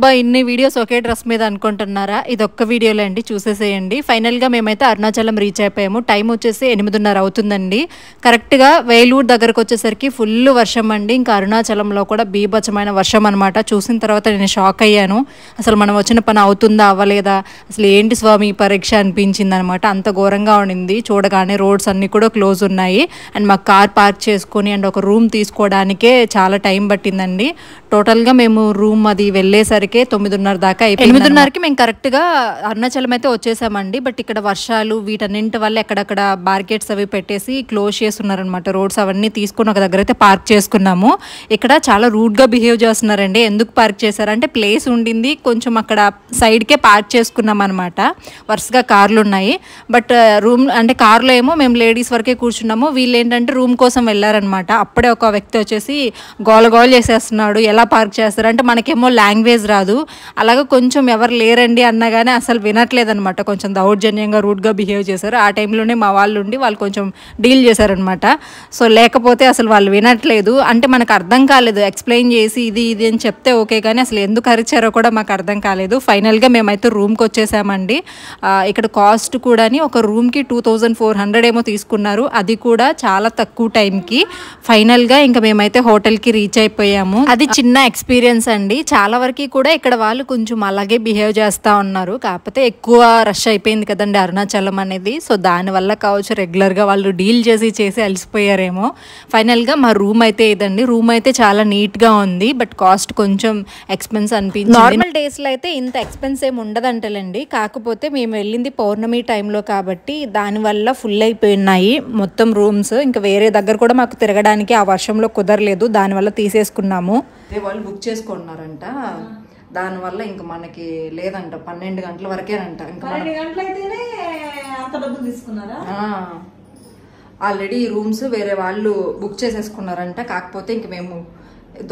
ఇన్ని వీడియోస్ ఒకే డ్రెస్ మీద అనుకుంటున్నారా? ఇది ఒక్క వీడియోలో అండి, చూసేసేయండి. ఫైనల్గా మేమైతే అరుణాచలం రీచ్ అయిపోయాము. టైం వచ్చేసి 8:30 అవుతుందండి. కరెక్ట్గా వేలూరు దగ్గరకు వచ్చేసరికి ఫుల్ వర్షం అండి. ఇంకా అరుణాచలంలో కూడా బీభత్సమైన వర్షం అనమాట. చూసిన తర్వాత నేను షాక్ అయ్యాను. అసలు మనం వచ్చిన పని అవుతుందా అవ్వలేదా, అసలు ఏంటి స్వామి పరీక్ష అనిపించింది అనమాట. అంత ఘోరంగా ఉండింది. చూడగానే రోడ్స్ అన్నీ కూడా క్లోజ్ ఉన్నాయి. అండ్ మాకు కార్ పార్క్ చేసుకొని అండ్ ఒక రూమ్ తీసుకోవడానికే చాలా టైం పట్టిందండి. టోటల్గా మేము రూమ్ అది వెళ్ళేసరికి 9:30 దాకా అయిపోయింది. 8:30కి మేము కరెక్ట్గా అరుణాచలం అయితే వచ్చేసామండి. బట్ ఇక్కడ వర్షాలు వీటన్నింటి వల్ల ఎక్కడక్కడ బార్గెట్స్ అవి పెట్టేసి క్లోజ్ చేస్తున్నారనమాట. రోడ్స్ అవన్నీ తీసుకుని ఒక దగ్గర అయితే పార్క్ చేసుకున్నాము. ఇక్కడ చాలా రూడ్గా బిహేవ్ చేస్తున్నారండి. ఎందుకు పార్క్ చేశారంటే ప్లేస్ ఉండింది కొంచెం అక్కడ సైడ్కే పార్క్ చేసుకున్నాం అనమాట. వరుసగా కార్లు ఉన్నాయి. బట్ రూమ్ అంటే కార్లో ఏమో మేము లేడీస్ వరకే కూర్చున్నాము. వీళ్ళు ఏంటంటే రూమ్ కోసం వెళ్ళారనమాట. అప్పుడే ఒక వ్యక్తి వచ్చేసి గోల చేసేస్తున్నాడు. ఎలా పార్క్ చేస్తారు అంటే మనకేమో లాంగ్వేజ్ రాదు. అలాగే కొంచెం ఎవరు లేరండి అన్నా కానీ అసలు వినట్లేదనమాట. కొంచెం దౌర్జన్యంగా రూడ్గా బిహేవ్ చేశారు. ఆ టైంలోనే మా వాళ్ళు ఉండి వాళ్ళు కొంచెం డీల్ చేశారనమాట. సో లేకపోతే అసలు వాళ్ళు వినట్లేదు. అంటే మనకు అర్థం కాలేదు. ఎక్స్ప్లెయిన్ చేసి ఇది అని చెప్తే ఓకే, కానీ అసలు ఎందుకు అరిచారో కూడా మాకు అర్థం కాలేదు. ఫైనల్గా మేమైతే రూమ్కి వచ్చేసామండి. ఇక్కడ కాస్ట్ కూడా ఒక రూమ్కి 2400 ఏమో తీసుకున్నారు. అది కూడా చాలా తక్కువ టైంకి. ఫైనల్గా ఇంకా మేమైతే హోటల్కి రీచ్ అయిపోయాము. అది చిన్న ఎక్స్పీరియన్స్ అండి. చాలా వరకు కూడా ఇక్కడ వాళ్ళు కొంచెం అలాగే బిహేవ్ చేస్తూ ఉన్నారు. కాకపోతే ఎక్కువ రష్ అయిపోయింది కదండి అరుణాచలం అనేది. సో దానివల్ల కావచ్చు రెగ్యులర్గా వాళ్ళు డీల్ చేసి అలసిపోయారేమో. ఫైనల్గా మా రూమ్ అయితే ఇదండి. రూమ్ అయితే చాలా నీట్గా ఉంది. బట్ కాస్ట్ కొంచెం ఎక్స్పెన్స్ అనిపించింది. నార్మల్ డేస్లో అయితే ఇంత ఎక్స్పెన్స్ ఏమి ఉండదంటలేండి. కాకపోతే మేము వెళ్ళింది పౌర్ణమి టైంలో కాబట్టి దానివల్ల ఫుల్ అయిపోయినాయి మొత్తం రూమ్స్. ఇంకా వేరే దగ్గర కూడా మాకు తిరగడానికి ఆ వర్షంలో కుదరలేదు. దానివల్ల తీసేసుకున్నాము. వాళ్ళు బుక్ చేసుకున్నారంట. దానివల్ల ఇంకా మనకి లేదంట. 12 గంటల వరకేనంట. ఇంకా 12 గంటలైతేనే అంత డబ్బులు తీసుకున్నారా? ఆల్రెడీ రూమ్స్ వేరే వాళ్ళు బుక్ చేసేసుకున్నారంట. కాకపోతే ఇంక మేము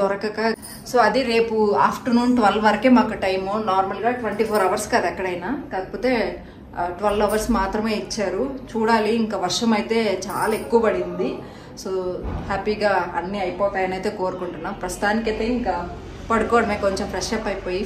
దొరకక, సో అది రేపు ఆఫ్టర్నూన్ 12 వరకే మాకు టైము. నార్మల్గా 24 అవర్స్ కదా ఎక్కడైనా, కాకపోతే 12 అవర్స్ మాత్రమే ఇచ్చారు. చూడాలి. ఇంకా వర్షం అయితే చాలా ఎక్కువ పడింది. సో హ్యాపీగా అన్నీ అయిపోతాయని అయితే కోరుకుంటున్నాం. ప్రస్తుతానికైతే ఇంకా పడుకోవడమే, కొంచెం ఫ్రెష్ అప్ అయిపోయి